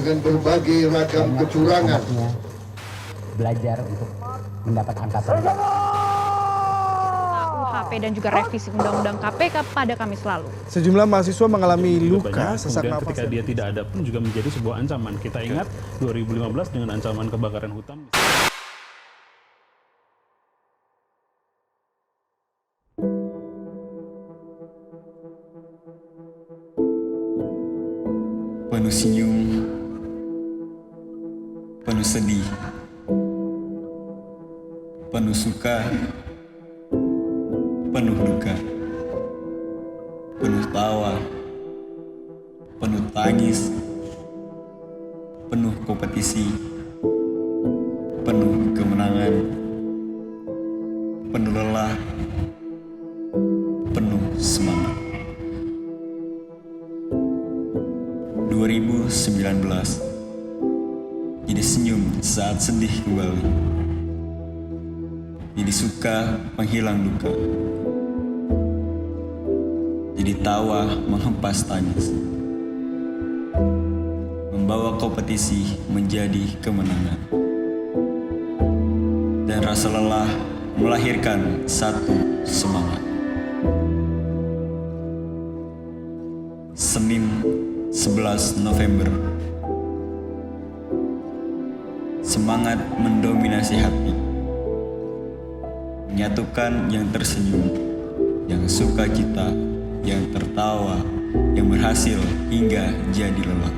dengan berbagai ragam kecurangan. Belajar untuk mendapat angka terbaik. UHP dan juga revisi Undang-Undang KPK pada Kamis lalu. Sejumlah mahasiswa mengalami luka sesak kemudian napas. ketika dia tidak ada pun juga menjadi sebuah ancaman. Kita ingat 2015 dengan ancaman kebakaran hutan. Penuh senyum, penuh sedih, penuh suka, penuh duka, penuh tawa, penuh tangis, penuh kompetisi, penuh kemenangan, penuh lelah, penuh semangat. 2019 jadi senyum saat sedih kembali, jadi suka menghilang duka, jadi tawa menghempas tangis, membawa kompetisi menjadi kemenangan, dan rasa lelah melahirkan satu semangat. Senin 11 November. Semangat mendominasi hati, menyatukan yang tersenyum, yang sukacita, yang tertawa, yang berhasil hingga jadi lelah.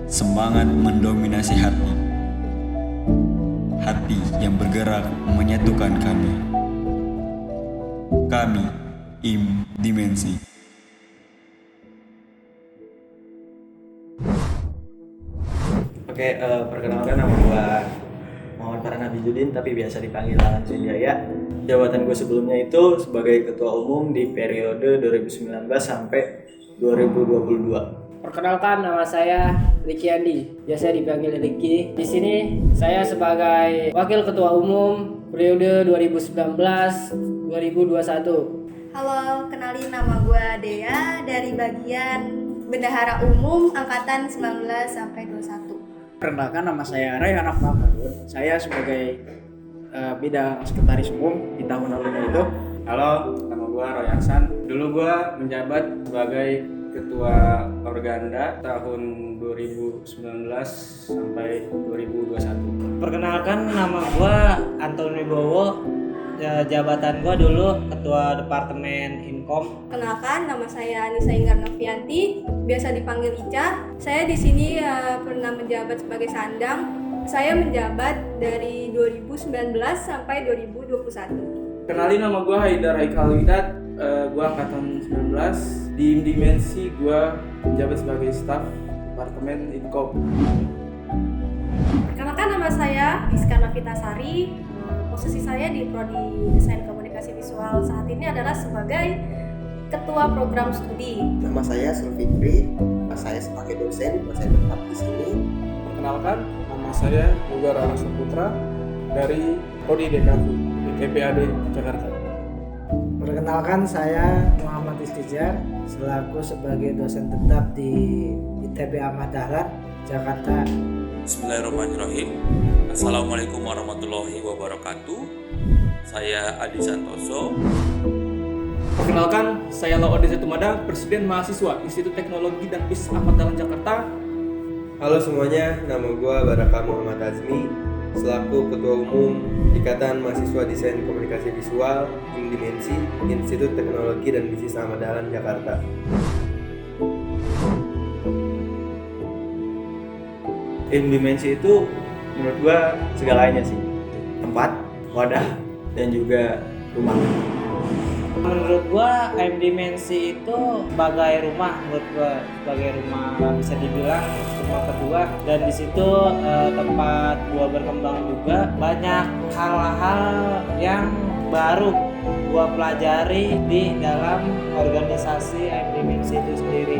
Semangat mendominasi hati, hati yang bergerak menyatukan kami. Kami, IM Dimensi. Oke, perkenalkan nama gue Muhammad Farhan Habibudin, tapi biasa dipanggil Alan Sunjaya. Jabatan gue sebelumnya itu sebagai Ketua Umum di periode 2019 sampai 2022. Perkenalkan, nama saya Ricky Andi, biasa dipanggil Ricky. Di sini saya sebagai Wakil Ketua Umum periode 2019-2021. Halo, kenalin nama gue Dea dari bagian Bendahara Umum Angkatan 19 sampai 21. Perkenalkan, nama saya Rayhan Akmal. Saya sebagai bidang sekretaris umum di tahun lalu itu. Halo, nama gue Roy Hasan. Dulu gue menjabat sebagai Ketua Organda tahun 2019 sampai 2021. Perkenalkan, nama gue Antoni Bowo. Jabatan gue dulu Ketua Departemen Inkom. Kenalkan, nama saya Anissa Inggar Novianti, biasa dipanggil Ica. Saya di sini pernah menjabat sebagai Sandang. Saya menjabat dari 2019 sampai 2021. Kenalin, nama gue Haidar Haikal Widat. Gue angkatan 19. Di Dimensi gue menjabat sebagai staf Departemen Inkom. Perkenalkan, nama saya Rizka Novitasari. Posisi saya di Prodi Desain Komunikasi Visual saat ini adalah sebagai Ketua Program Studi. Nama saya Sulfikri, saya sebagai dosen tetap di sini. Perkenalkan, nama saya Yoga Rara Saputra dari Prodi DKV ITPAD Jakarta. Perkenalkan, saya Muhammad Istijar selaku sebagai dosen tetap di ITB Ahmad Dahlan, Jakarta. Bismillahirrahmanirrahim. Assalamualaikum warahmatullahi wabarakatuh. Saya Adi Santoso. Perkenalkan, saya Laode Zetumada, Presiden Mahasiswa Institut Teknologi dan Bisnis Ahmad Dahlan Jakarta. Halo semuanya, nama gue Baraka Muhammad Azmi, selaku Ketua Umum Ikatan Mahasiswa Desain Komunikasi Visual IM Dimensi, Institut Teknologi dan Bisnis Ahmad Dahlan Jakarta. IM Dimensi itu menurut gue segalanya sih, tempat, wadah, dan juga rumah. Menurut gua IM Dimensi itu sebagai rumah, menurut gua sebagai rumah bisa dibilang rumah kedua, dan di situ tempat gua berkembang juga. Banyak hal-hal yang baru gua pelajari di dalam organisasi IM Dimensi itu sendiri.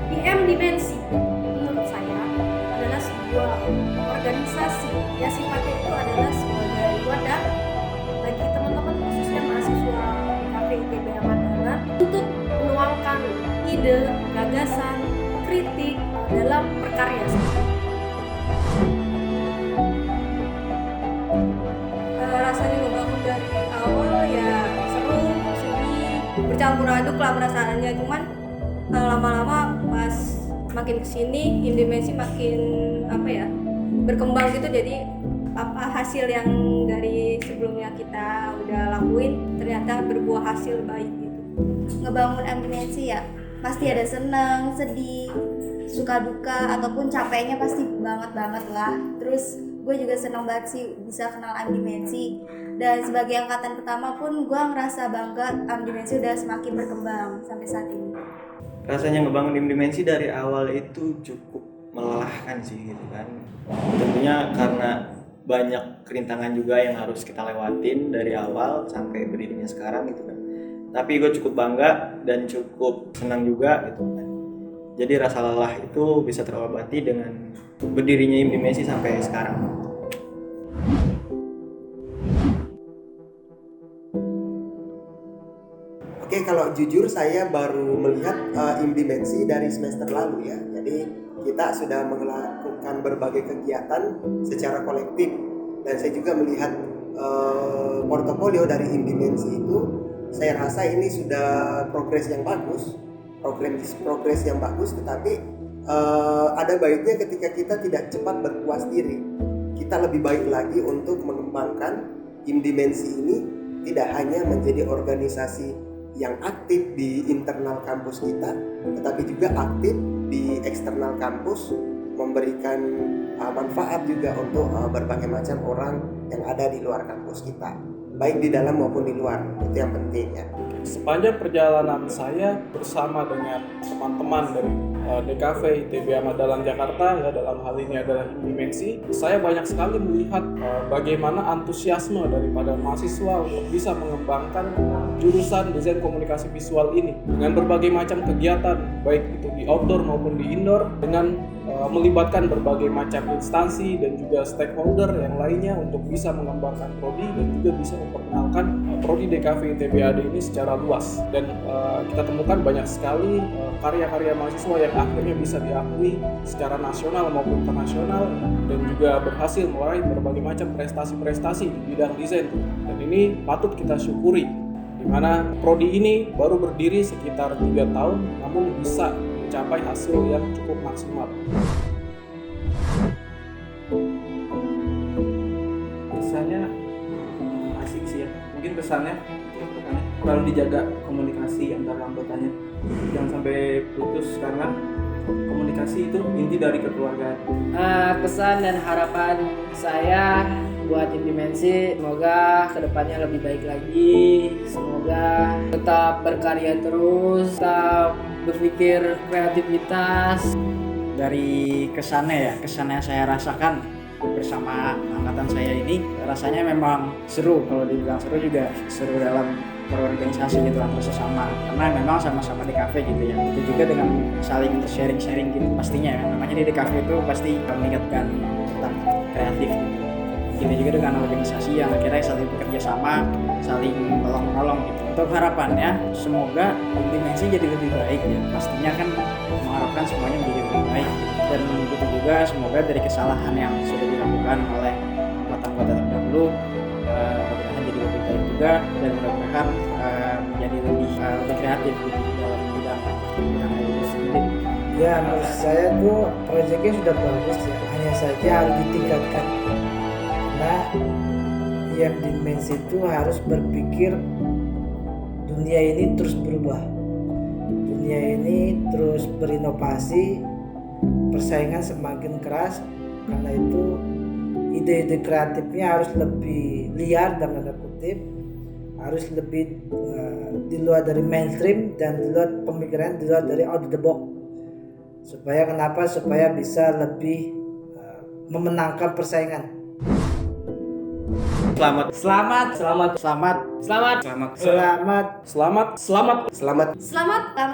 IM Dimensi menurut saya adalah sebuah organisasi yang sifatnya itu adalah sebagai wadah bagi teman-teman khususnya mahasiswa ITB Ahmad Dahlan untuk menuangkan ide, gagasan, kritik dalam berkarya. Rasanya ngebangun dari awal ya seru, sedih, bercampur aduk lah perasaannya. Cuman lama-lama pas makin kesini Im Dimensi makin berkembang gitu. Jadi hasil yang dari sebelumnya kita udah lakuin ternyata berbuah hasil baik gitu. Ngebangun M Dimensi ya pasti ada senang, sedih, suka duka ataupun capeknya pasti banget lah. Terus gue juga senang banget sih bisa kenal M Dimensi, dan sebagai angkatan pertama pun gue ngerasa bangga M Dimensi udah semakin berkembang sampai saat ini. Rasanya ngebangun M Dimensi dari awal itu cukup melelahkan sih gitu kan. Tentunya karena banyak kerintangan juga yang harus kita lewatin dari awal sampai berdirinya sekarang gitu kan. Tapi gue cukup bangga dan cukup senang juga gitu kan. Jadi rasa lelah itu bisa terobati dengan berdirinya Im Dimensi sampai sekarang. Oke, kalau jujur saya baru melihat Im Dimensi dari semester lalu ya. Jadi kita sudah melakukan berbagai kegiatan secara kolektif, dan saya juga melihat portofolio dari Im Dimensi itu. Saya rasa ini sudah progres yang bagus, tetapi ada baiknya ketika kita tidak cepat berpuas diri. Kita lebih baik lagi untuk mengembangkan Im Dimensi ini tidak hanya menjadi organisasi yang aktif di internal kampus kita, tetapi juga aktif di eksternal kampus, memberikan manfaat juga untuk berbagai macam orang yang ada di luar kampus kita, baik di dalam maupun di luar. Itu yang penting ya. Sepanjang perjalanan saya bersama dengan teman-teman dari DKV ITB Ahmad Dahlan Jakarta, ya dalam hal ini adalah Im Dimensi, saya banyak sekali melihat bagaimana antusiasme daripada mahasiswa untuk bisa mengembangkan jurusan desain komunikasi visual ini dengan berbagai macam kegiatan, baik itu di outdoor maupun di indoor, dengan melibatkan berbagai macam instansi dan juga stakeholder yang lainnya untuk bisa mengembangkan prodi dan juga bisa memperkenalkan prodi DKV ITB AD ini secara luas. Dan kita temukan banyak sekali karya-karya mahasiswa yang akhirnya bisa diakui secara nasional maupun internasional dan juga berhasil meraih berbagai macam prestasi-prestasi di bidang desain. Dan ini patut kita syukuri, di mana prodi ini baru berdiri sekitar 3 tahun namun bisa mencapai hasil yang cukup maksimal. Kesannya asik sih ya. Mungkin pesannya selalu dijaga komunikasi antara anggotanya, jangan sampai putus karena komunikasi itu inti dari kekeluargaan. Pesan dan harapan saya buat Im Dimensi, semoga kedepannya lebih baik lagi, semoga tetap berkarya terus, tetap berpikir kreativitas. Dari kesannya yang saya rasakan bersama angkatan saya ini, rasanya memang seru. Kalau dibilang seru juga seru dalam berorganisasi gitu antar sesama, karena memang sama-sama di kafe gitu ya. Itu juga dengan saling sharing gitu pastinya ya. Namanya di kafe itu pasti meningkatkan tentang kreatif gitu. Kita juga dengan organisasi yang akhirnya saling bekerja sama, saling tolong-menolong gitu. Untuk harapannya semoga Im Dimensi jadi lebih baik ya. Pastinya kan mengharapkan semuanya menjadi lebih baik. Dan begitu juga semoga dari kesalahan yang sudah dilakukan oleh anggota-anggota terdahulu mudah-mudahan jadi lebih baik juga, dan mudah-mudahan menjadi lebih kreatif gitu dalam bidang itu sendiri. Ya, menurut saya tuh proyeknya sudah bagus ya, hanya saja harus ditingkatkan. Karena Im Dimensi itu harus berpikir dunia ini terus berubah, dunia ini terus berinovasi, persaingan semakin keras. Karena itu ide-ide kreatifnya harus lebih liar dalam tanda kutip, harus lebih di luar dari mainstream dan di luar pemikiran, di luar dari out of the box. Supaya bisa lebih memenangkan persaingan. Selamat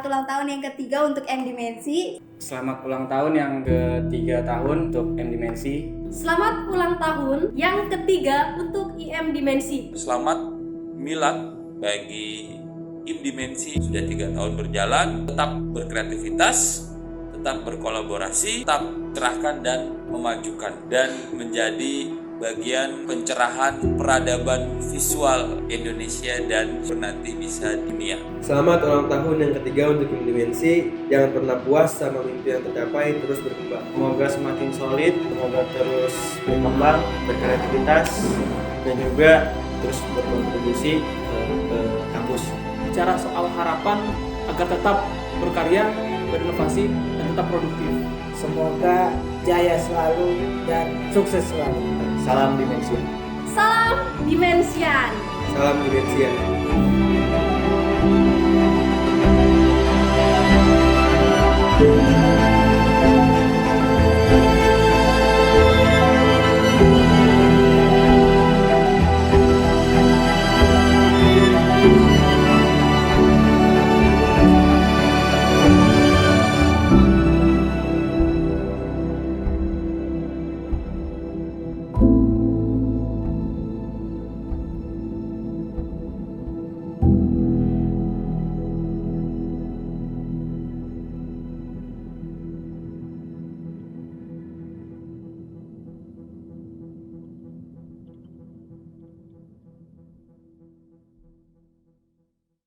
ulang tahun yang ketiga untuk M Dimensi. Selamat ulang tahun yang ketiga tahun untuk M Dimensi. Selamat ulang tahun yang ketiga untuk IM Dimensi. Selamat milad bagi Im Dimensi. Sudah 3 tahun berjalan, tetap berkreativitas, tetap berkolaborasi, tetap cerahkan dan memajukan, dan menjadi bagian pencerahan peradaban visual Indonesia dan nanti bisa dunia. Selamat ulang tahun yang ketiga untuk Dimensi. Jangan pernah puas sama mimpi yang tercapai, terus berkembang. Semoga semakin solid, semoga terus berkembang, berkreativitas, dan juga terus berkontribusi ke kampus. Bicara soal harapan agar tetap berkarya, berinovasi, dan tetap produktif. Semoga jaya selalu dan sukses selalu. Salam Dimensian. Salam Dimensian. Salam Dimensian.